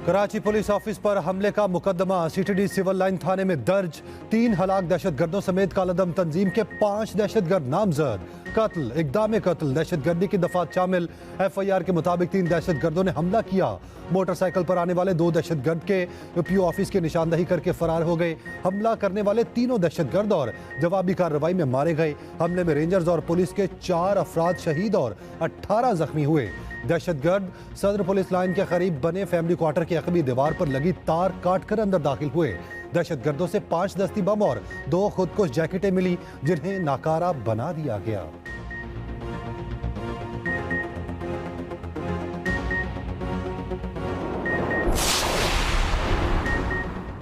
Karachi police office पर हमले का मुकदमा सीटीडी सिविल लाइन थाने में दर्ज। 3 हलाक दहशतगर्दों समेत कालादम तंजीम के 5 दहशतगर्द नामजद। कत्ल, इक़दाम कत्ल, दहशतगर्दी की दफात शामिल। FIR के मुताबिक 3 दहशतगर्दों ने हमला किया। मोटरसाइकिल पर आने वाले 2 दहशतगर्द के PO ऑफिस की निशानदही करके फरार हो गए। हमला करने वाले तीनों दहशतगर्द और जवाबी कार्रवाई में मारे गए। हमले में रेंजर्स और पुलिस के 4 अफराद शहीद और 18 जख्मी हुए। दहशतगर्द सदर पुलिस लाइन के करीब बने फैमिली क्वार्टर की अकबी दीवार पर लगी तार काट कर अंदर दाखिल हुए। दहशतगर्दों से 5 दस्ती बम और 2 खुदकुश जैकेटें मिली, जिन्हें नाकारा बना दिया गया।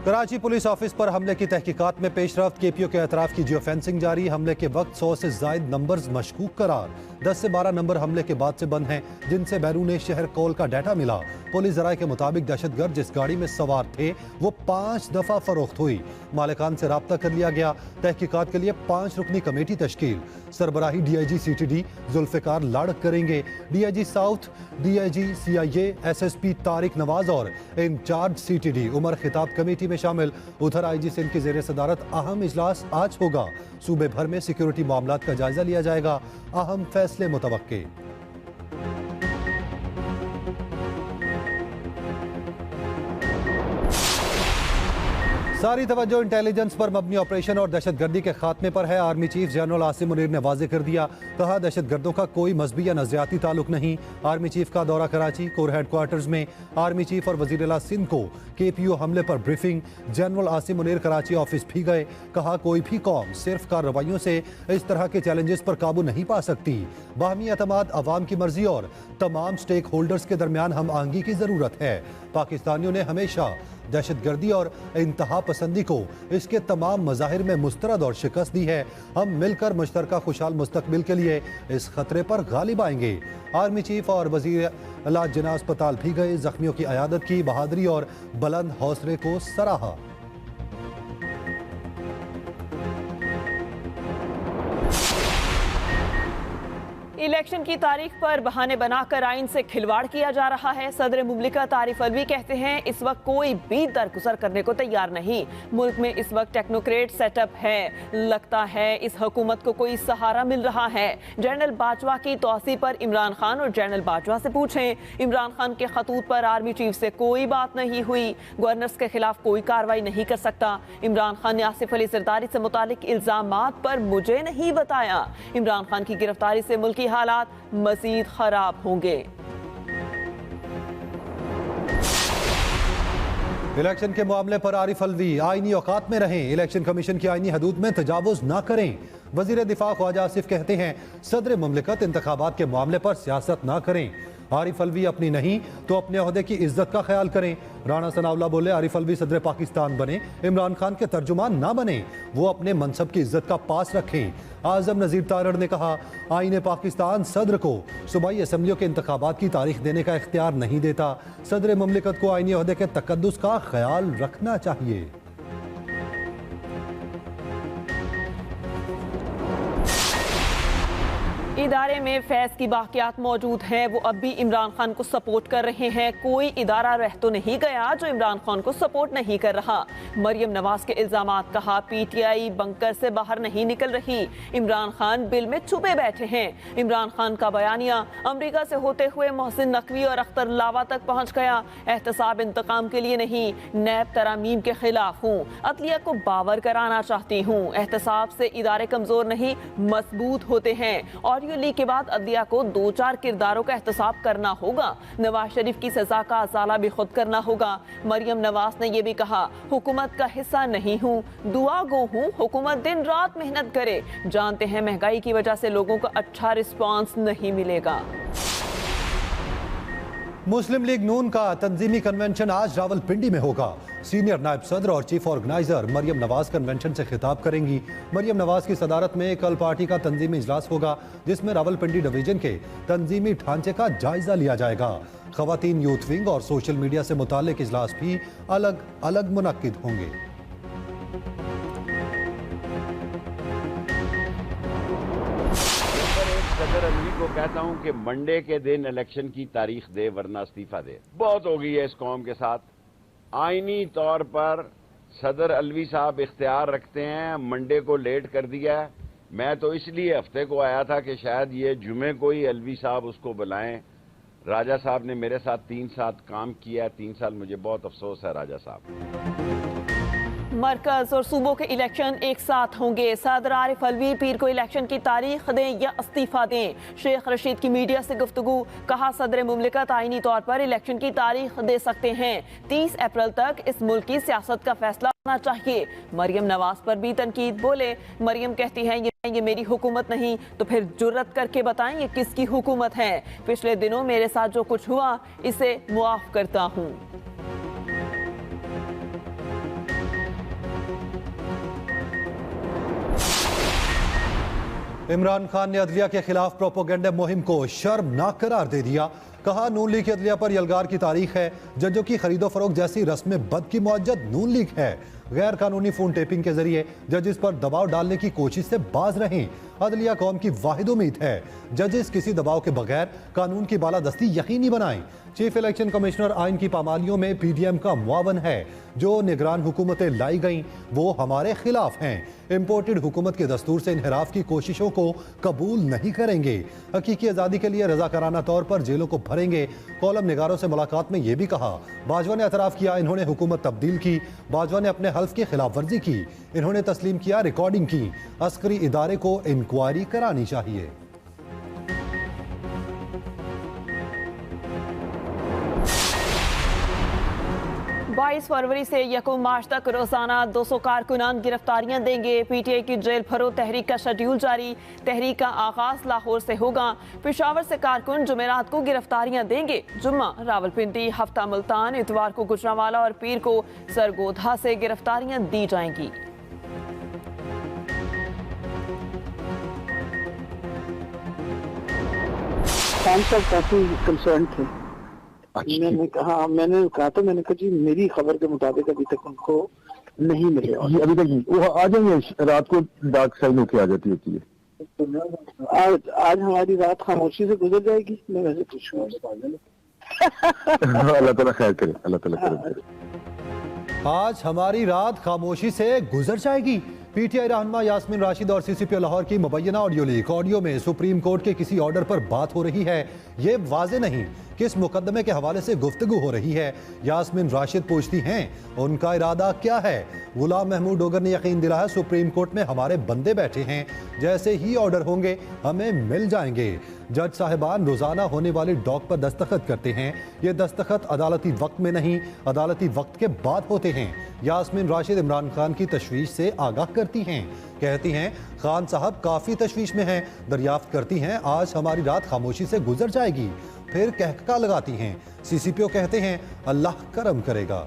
कराची पुलिस ऑफिस पर हमले की तहकीकात में पेशरफ्त। KPO के एतराफ की जियो फेंसिंग जारी। हमले के वक्त 100 से जायद नंबर्स मशकूक करार। 10 से 12 नंबर हमले के बाद से बंद हैं, जिनसे बैरून शहर कॉल का डाटा मिला। पुलिस जराये के मुताबिक दहशतगर्द जिस गाड़ी में सवार थे वो 5 दफा फरोख्त हुई। मालिकान से रब्ता कर लिया गया। तहकीकात के लिए 5 रुकनी कमेटी तश्कील। सरबराही DIG CTD जुल्फिकार लाड़क करेंगे। DIG south, DIG CIA, SSP Tariq Nawaz और इंचार्ज CTD उमर खिताब कमेटी में शामिल। उधर IG सिंध की ज़ेर सदारत अहम इजलास आज होगा। सूबे भर में सिक्योरिटी मामलात का जायजा लिया जाएगा। अहम फैसले मुतवक्के। सारी तवज्जो इंटेलिजेंस पर मबनी ऑपरेशन और दहशतगर्दी के खात्मे पर है। Army chief general Asim Munir ने वाज़ेह कर दिया। कहा, दहशतगर्दों का कोई मजहबी या नज़रियाती ताल्लुक नहीं। आर्मी चीफ का दौरा कराची। कोर हेडक्वार्टर्स में आर्मी चीफ और वज़ीर आला सिंध को KPO हमले पर briefing. General Asim Munir Karachi office भी गए। कहा, कोई भी कौम सिर्फ कार्रवाइयों से इस तरह के चैलेंजेस पर काबू नहीं पा सकती। बाहमी एतमाद, अवाम की मर्जी और तमाम स्टेक होल्डर्स के दरमियान हम आहंगी की ज़रूरत है। पाकिस्तानियों ने हमेशा दहशतगर्दी और इंतहा पसंदी को इसके तमाम मज़ाहिर में मुस्तरद और शिकस्त दी है। हम मिलकर मुश्तरका खुशहाल मुस्तकबिल के लिए इस खतरे पर गालिब आएंगे। आर्मी चीफ और वज़ीर आला जिना अस्पताल भी गए। जख्मियों की अयादत की। बहादुरी और बुलंद हौसले को सराहा। इलेक्शन की तारीख पर बहाने बनाकर आइन से खिलवाड़ किया जा रहा है। सदर मुमलिकत आरिफ अलवी कहते हैं, इस वक्त कोई भी दरगुजर करने को तैयार नहीं। मुल्क में इस वक्त टेक्नोक्रेट सेटअप है। लगता है इस हुकूमत को कोई सहारा मिल रहा है। जनरल बाजवा की तौसी पर इमरान खान और जनरल बाजवा से पूछें। इमरान खान के खतूत पर आर्मी चीफ से कोई बात नहीं हुई। गवर्नर्स के खिलाफ कोई कार्रवाई नहीं कर सकता। इमरान खान ने आसिफ अली जरदारी से मुतालिक इल्जामात पर मुझे नहीं बताया। इमरान खान की गिरफ्तारी से मुल्क हालात मजीद खराब होंगे। इलेक्शन के मामले पर आरिफ अलवी, आईनी औकात में रहें। इलेक्शन कमीशन की आईनी हदूद में तजावुज ना करें। वजीर दिफा ख्वाजा आसिफ कहते हैं, सदर मुमलिकत इंतखाबात के मामले पर सियासत ना करें। आरिफ अलवी अपनी नहीं तो अपने ओहदे की इज्जत का ख्याल करें। राणा सनाउल्लाह बोले, आरिफ अलवी सदर पाकिस्तान बने, इमरान खान के तर्जुमान ना बने। वो अपने मनसब की इज्जत का पास रखें। आजम नजीर तारड़ ने कहा, आईने पाकिस्तान सदर को सूबाई असम्बलियों के इंतखाबात की तारीख देने का इख्तियार नहीं देता। सदर मुमलिकत को आईनी ओहदे के तकद्दुस का ख्याल रखना चाहिए। इदारे में फैज़ की बाकियात मौजूद हैं। वो अब भी इमरान खान को सपोर्ट कर रहे हैं। कोई इदारा रह तो नहीं गया जो इमरान खान को सपोर्ट नहीं कर रहा। मरियम नवाज के इल्जामात। कहा, PTI बंकर से बाहर नहीं निकल रही। इमरान खान बिल में छुपे बैठे हैं। इमरान खान का बयानिया अमरीका से होते हुए मोहसिन नकवी और अख्तर लावा तक पहुँच गया। एहतसाब इंतकाम के लिए नहीं, नैब तरामीम के खिलाफ हूँ। अदलिया को बावर कराना चाहती हूँ। एहतसाब से इदारे कमजोर नहीं मजबूत होते हैं। और लीग के बाद अदलिया को 2-4 किरदारों का एहतसाब करना होगा। नवाज शरीफ की सजा का अजाला भी खुद करना होगा। मरियम नवाज ने यह भी कहा, हुकूमत का हिस्सा नहीं हूँ, दुआ गो हूँ। हुकूमत दिन रात मेहनत करे। जानते हैं महंगाई की वजह से लोगों को अच्छा रिस्पांस नहीं मिलेगा। मुस्लिम लीग नून का तंजीमी कन्वेंशन आज रावलपिंडी में होगा। सीनियर नायब सदर और chief organiser Maryam Nawaz convention से खिताब करेंगी। मरियम नवाज की सदारत में कल पार्टी का तंजीमी इजलास होगा, जिसमें रावलपिंडी डिवीजन के तंजीमी ढांचे का जायजा लिया जाएगा। खवातीन यूथ विंग और सोशल मीडिया से मुताल्लिक इजलास भी अलग अलग मुनक्किद होंगे। सदर अलवी उसको कहता हूं कि मंडे के दिन इलेक्शन की तारीख दे वरना इस्तीफा दे। बहुत हो गई है इस कौम के साथ। आईनी तौर पर सदर अलवी साहब इख्तियार रखते हैं, मंडे को लेट कर दिया है। मैं तो इसलिए हफ्ते को आया था कि शायद ये जुमे को ही अलवी साहब उसको बुलाएं। राजा साहब ने मेरे साथ 3 साल काम किया, 3 साल, मुझे बहुत अफसोस है राजा साहब। मरकज और सूबों के इलेक्शन एक साथ होंगे। सदर आरिफ अलवी पीर को इलेक्शन की तारीख दें या इस्तीफा दें। शेख रशीद की मीडिया से गुफ्तगू, कहा सदर मुमलिकत आईनी तौर पर इलेक्शन की तारीख दे सकते हैं। 30 अप्रैल तक इस मुल्क की सियासत का फैसला होना चाहिए। मरियम नवाज पर भी तनकीद, बोले मरियम कहती हैं ये मेरी हुकूमत नहीं, तो फिर जुर्रत करके बताएं ये किसकी हुकूमत है। पिछले दिनों मेरे साथ जो कुछ हुआ इसे मुआफ करता हूँ। इमरान खान ने अदलिया के खिलाफ प्रोपोगेंडा मुहिम को शर्मनाक करार दे दिया। कहा नून लीग की अदलिया पर यलगार की तारीख है। जजों की खरीदो फरोख्त जैसी रस्म बद की मुअज्जद नून लीग है। गैर कानूनी फोन टेपिंग के जरिए जजेस पर दबाव डालने की कोशिश से बाज रहें। अदलिया कौम की वाहिद उम्मीद है। जजेस किसी दबाव के बगैर कानून की बालादस्ती यकीनी बनाएं। चीफ इलेक्शन कमिश्नर आइन की पामालियों में PDM का मुआवन है। जो निगरान हुकूमतें लाई गईं वो हमारे खिलाफ हैं। इम्पोर्टेड हुकूमत के दस्तूर से इनहराफ की कोशिशों को कबूल नहीं करेंगे। हकीकी आज़ादी के लिए रजाकाराना तौर पर जेलों को भरेंगे। कॉलम निगारों से मुलाकात में यह भी कहा। बाजवा ने एतराफ़ किया इन्होंने हुकूमत तब्दील की। बाजवा ने अपने हल्फ की खिलाफ वर्जी की। इन्होंने तस्लीम किया रिकॉर्डिंग की। अस्करी इदारे को इंक्वायरी करानी चाहिए। 22 फरवरी से 1 मार्च तक रोजाना 200 कारकुनान गिरफ्तारियां देंगे। PTI की जेल भरो तहरीक का शेड्यूल जारी। तहरीक का आगाज लाहौर से होगा। पेशावर से कारकुन जुमेरात को गिरफ्तारियां देंगे। जुम्मा रावलपिंडी, हफ्ता मुल्तान, इतवार को गुजरांवाला और पीर को सरगोधा से गिरफ्तारियां दी जाएंगी। खान साहब काफी कंसर्न थे। मैंने कहा जी मेरी खबर के मुताबिक अभी तक उनको नहीं मिले। अभी तक नहीं, वो आ जाएंगे। रात को डार्क साइड होके आ जाती होती है। आज हमारी रात खामोशी से गुजर जाएगी। मैं वैसे पूछूंगा। अल्लाह ताला खैर करे, अल्लाह ताला करे। आज हमारी रात खामोशी से गुजर जाएगी। PTI रहनुमा यास्मीन राशिद और CCPO लाहौर की मुबैना ऑडियो लीक। ऑडियो में सुप्रीम कोर्ट के किसी ऑर्डर पर बात हो रही है। ये वाज़े नहीं किस मुकदमे के हवाले से गुफ्तगू हो रही है। यास्मीन राशिद पूछती हैं उनका इरादा क्या है। गुलाम महमूद डोगर ने यकीन दिलाया सुप्रीम कोर्ट में हमारे बंदे बैठे हैं, जैसे ही ऑर्डर होंगे हमें मिल जाएंगे। जज साहिबान रोजाना होने वाले डॉक पर दस्तखत करते हैं। ये दस्तखत अदालती वक्त में नहीं, अदालती वक्त के बाद होते हैं। यास्मीन राशिद इमरान खान की तशवीश से आगाह करती हैं। कहती हैं खान साहब काफी तशवीश में हैं। दरियाफ्त करती हैं आज हमारी रात खामोशी से गुजर जाएगी। फिर कहका लगाती हैं। CCPO कहते हैं अल्लाह करम करेगा।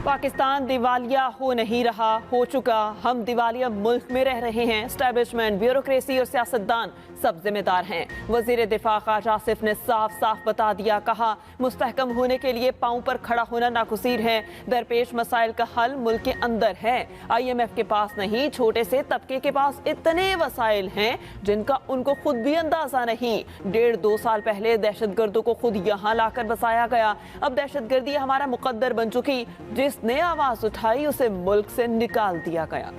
पाकिस्तान दिवालिया हो नहीं रहा, हो चुका। हम दिवालिया मुल्क में रह रहे हैं। एस्टैब्लिशमेंट, ब्यूरोक्रेसी और सियासतदान सब जिम्मेदार हैं। वजीर दिफा ख्वाजा आसिफ ने साफ साफ बता दिया। कहा मुस्तहकम होने के लिए पांव पर खड़ा होना नागुज़ीर है। दरपेश मसाइल का हल मुल्क के अंदर है। IMF के पास नहीं, छोटे से तबके के पास इतने वसाइल हैं जिनका उनको खुद भी अंदाजा नहीं। 1.5-2 साल पहले दहशतगर्दों को खुद यहाँ लाकर बसाया गया। अब दहशतगर्दी हमारा मुकद्दर बन चुकी। जिसने आवाज उठाई उसे मुल्क से निकाल दिया गया।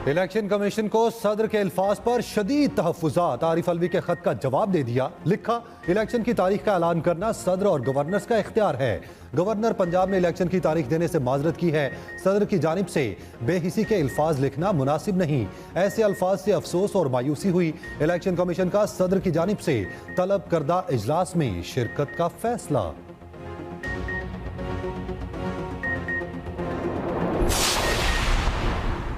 इलेक्शन कमीशन को सदर के अल्फाज पर शदीद तहफ़्फ़ुज़ात। आरिफ अलवी के खत का जवाब दे दिया। लिखा इलेक्शन की तारीख का ऐलान करना सदर और गवर्नर्स का इख्तियार है। गवर्नर पंजाब ने इलेक्शन की तारीख देने से माजरत की है। सदर की जानिब से बेहिसी के अल्फाज लिखना मुनासिब नहीं। ऐसे अल्फाज से अफसोस और मायूसी हुई। इलेक्शन कमीशन का सदर की जानिब से तलब करदा इजलास में शिरकत का फैसला।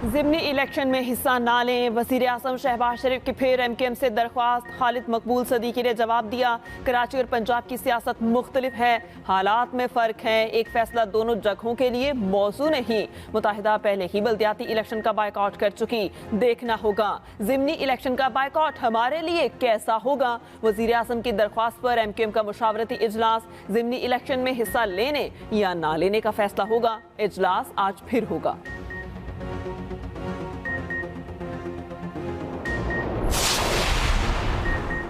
ज़िमनी इलेक्शन में हिस्सा ना लें। वज़ीर आज़म शहबाज शरीफ की फिर MKM से दरख्वास्त। खालिद मकबूल सदीकी ने जवाब दिया कराची और पंजाब की सियासत मुख्तलिफ है, हालात में फ़र्क है। एक फैसला दोनों जगहों के लिए मौजू नहीं। मुत्तहिदा पहले ही बल्दियाती इलेक्शन का बायकॉट कर चुकी। देखना होगा ज़िमनी इलेक्शन का बायकॉट हमारे लिए कैसा होगा। वज़ीर आज़म की दरख्वास्त पर MKM का मुशावरती इजलास। ज़िमनी इलेक्शन में हिस्सा लेने या ना लेने का फैसला होगा। इजलास आज फिर होगा।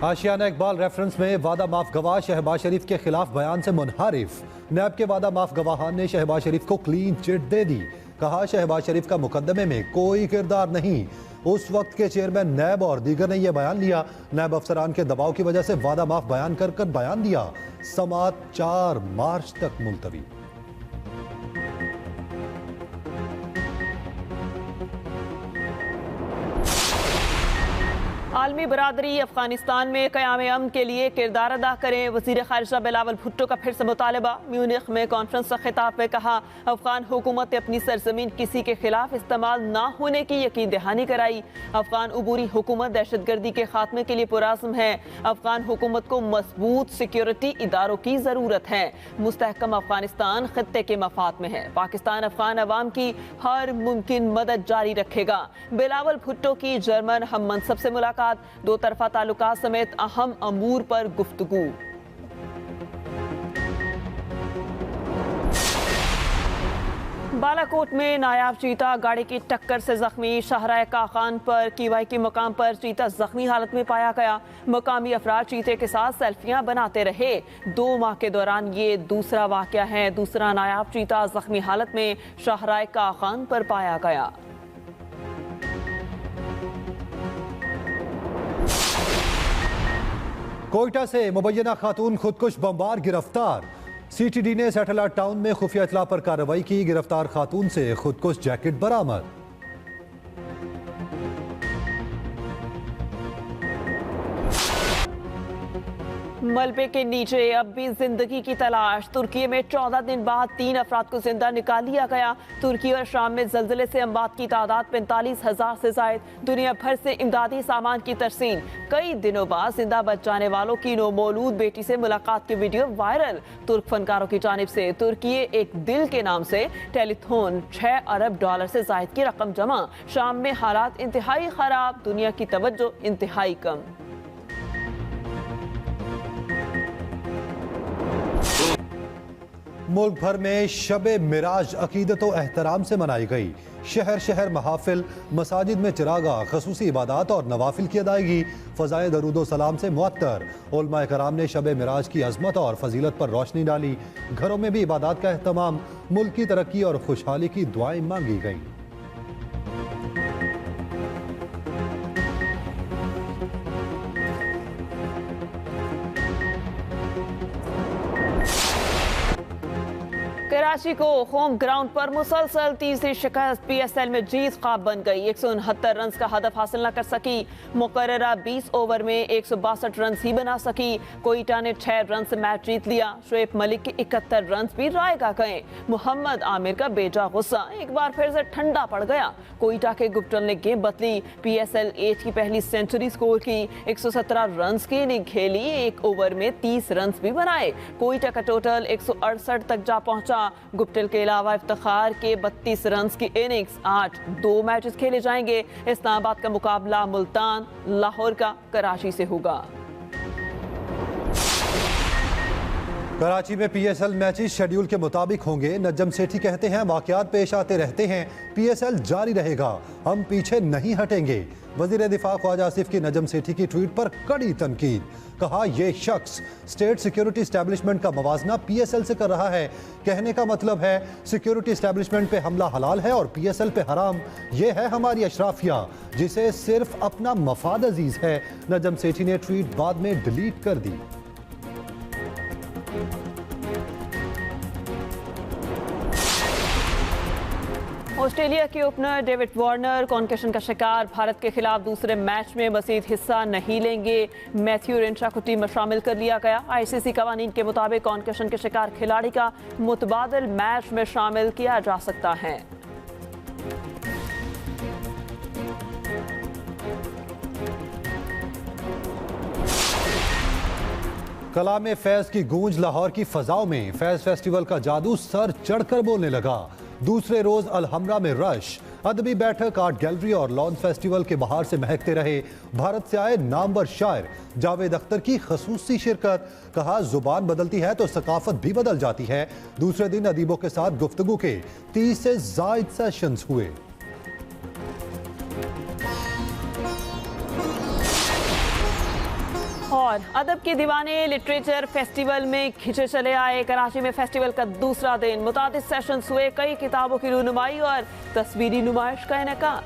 आशियाना इकबाल रेफरेंस में वादा माफ गवाह शहबाज शरीफ के खिलाफ बयान से मुनहरिफ। नैब के वादा माफ गवाहान ने शहबाज शरीफ को क्लीन चिट दे दी। कहा शहबाज शरीफ का मुकदमे में कोई किरदार नहीं। उस वक्त के चेयरमैन नैब और दीगर ने यह बयान लिया। नैब अफसरान के दबाव की वजह से वादा माफ बयान कर बयान दिया। समाअत 4 मार्च तक मुलतवी। आलमी बरादरी अफगानिस्तान में क़याम अमन के लिए किरदार अदा करें। वज़ीर ख़ारिजा बिलावल भुट्टो का फिर से मुतालबा। म्यूनिख में कॉन्फ्रेंस का खिताब में कहा अफगान हुकूमत ने अपनी सरजमीन किसी के खिलाफ इस्तेमाल ना होने की यकीन दहानी कराई। अफगान उबूरी हुकूमत दहशतगर्दी के खात्मे के लिए पुराज़्म है। अफगान हुकूमत को मजबूत सिक्योरिटी इदारों की ज़रूरत है। मुस्तहकम अफगानिस्तान खत्ते के मफाद में है। पाकिस्तान अफगान अवाम की हर मुमकिन मदद जारी रखेगा। बिलावल भुट्टो की जर्मन हम मनसब से मुलाकात। दो तरफा ताल्लुकात समेत अहम अमूर पर गुफ्तगू। बालाकोट में नायाब चीता गाड़ी की टक्कर से जख्मी। शाहराह काखान पर कीवाई के मकाम पर चीता जख्मी हालत में पाया गया। मकामी अफराद चीते के साथ सेल्फियां बनाते रहे। 2 माह के दौरान ये दूसरा वाकया है। दूसरा नायाब चीता जख्मी हालत में शाहराह काखान पर पाया गया। कोयटा से मुबैना खातून खुदकुश बमबार गिरफ्तार। सीटीडी ने सैटेलाइट टाउन में खुफिया इत्तला पर कार्रवाई की। गिरफ्तार खातून से खुदकुश जैकेट बरामद। मलबे के नीचे अब भी जिंदगी की तलाश। तुर्की में 14 दिन बाद 3 अफराद को जिंदा निकाल लिया गया। तुर्की और शाम में जल्जले से अमवात की तादाद 45,000 से जायद। दुनिया भर से इमदादी सामान की तरसील। कई दिनों बाद जिंदा बच जाने वालों की नौमौलूद बेटी से मुलाकात की वीडियो वायरल। तुर्क फनकारों की जानिब से तुर्की एक दिल के नाम से टेलीथॉन $6 अरब से जायद की रकम जमा। शाम में हालात इंतहाई खराब। दुनिया की तवज्जो इंतहाई कम। मुल्क भर में शब-ए मिराज अकीदत व एहतराम से मनाई गई। शहर शहर महाफिल, मसाजिद में चिरागा, खसूसी इबादात और नवाफिल की अदायगी। फ़ज़ाए दरूद सलाम से मुअत्तर। उलमाए कराम ने शब-ए मिराज की अजमत और फजीलत पर रोशनी डाली। घरों में भी इबादात का एहतमाम। मुल्क की तरक्की और खुशहाली की दुआएं मांगी गईं। कराची को होम ग्राउंड पर मुसलसल तीसरी शिकस्त। पीएसएल में जीत ख्वाब बन गई। 169 रन का हदफ हासिल न कर सकी। मुकर्ररा 20 ओवर में 162 रन ही बना सकी। कोयटा ने 6 रन से मैच जीत लिया। शोएब मलिक के 71 रन भी रायगा गए। मोहम्मद आमिर का बेजा गुस्सा एक बार फिर से ठंडा पड़ गया। कोयटा के गुप्टल ने गेम बदली। पीएसएल 8 की पहली सेंचुरी स्कोर की। 117 रन की इनिंग खेली। 1 ओवर में 30 रन भी बनाए। कोयटा का टोटल 168 तक जा पहुंचा। गुप्टिल के अलावा इफ्तिखार के 32 रन की इनिंग्स। आज 2 मैचेस खेले जाएंगे। इस्लामाबाद का मुकाबला मुल्तान, लाहौर का कराची से होगा। कराची में पीएसएल मैचेस शेड्यूल के मुताबिक होंगे। नजम सेठी कहते हैं वाकयात पेश आते रहते हैं, पीएसएल जारी रहेगा, हम पीछे नहीं हटेंगे। वजीर दिफा ख्वाजा आसिफ की नजम सेठी की ट्वीट पर कड़ी तनकीद। कहा यह शख्स स्टेट सिक्योरिटी एस्टैब्लिशमेंट का मवाजना पीएसएल से कर रहा है। कहने का मतलब है सिक्योरिटी एस्टैब्लिशमेंट पे हमला हलाल है और पीएसएल पे हराम। यह है हमारी अशराफिया जिसे सिर्फ अपना मफाद अजीज है। नजम सेठी ने ट्वीट बाद में डिलीट कर दी। ऑस्ट्रेलिया के ओपनर डेविड वार्नर कॉन्केशन का शिकार। भारत के खिलाफ दूसरे मैच में मजीद हिस्सा नहीं लेंगे। मैथ्यू रेनशा को टीम में शामिल कर लिया गया। आईसीसी कवानीन के मुताबिक कॉन्केशन के शिकार खिलाड़ी का मुतबादिल मैच में शामिल किया जा सकता है। कलाम फैज की गूंज लाहौर की फजाओं में। फैज फेस्टिवल का जादू सर चढ़कर बोलने लगा। दूसरे रोज अलहमरा में रश। अदबी बैठक, आर्ट गैलरी और लॉन्च फेस्टिवल के बाहर से महकते रहे। भारत से आए नामवर शायर जावेद अख्तर की खसूसी शिरकत। कहा जुबान बदलती है तो सकाफत भी बदल जाती है। दूसरे दिन अदीबों के साथ गुफ्तगू के 30 से जायद सेशंस हुए। और अदब के दीवाने लिटरेचर फेस्टिवल में खिंचे चले आए। कराची में फेस्टिवल का दूसरा दिन, मुतादिद सेशंस हुए, कई किताबों की रुनुमाई और तस्वीरी नुमाइश का इनेकाद।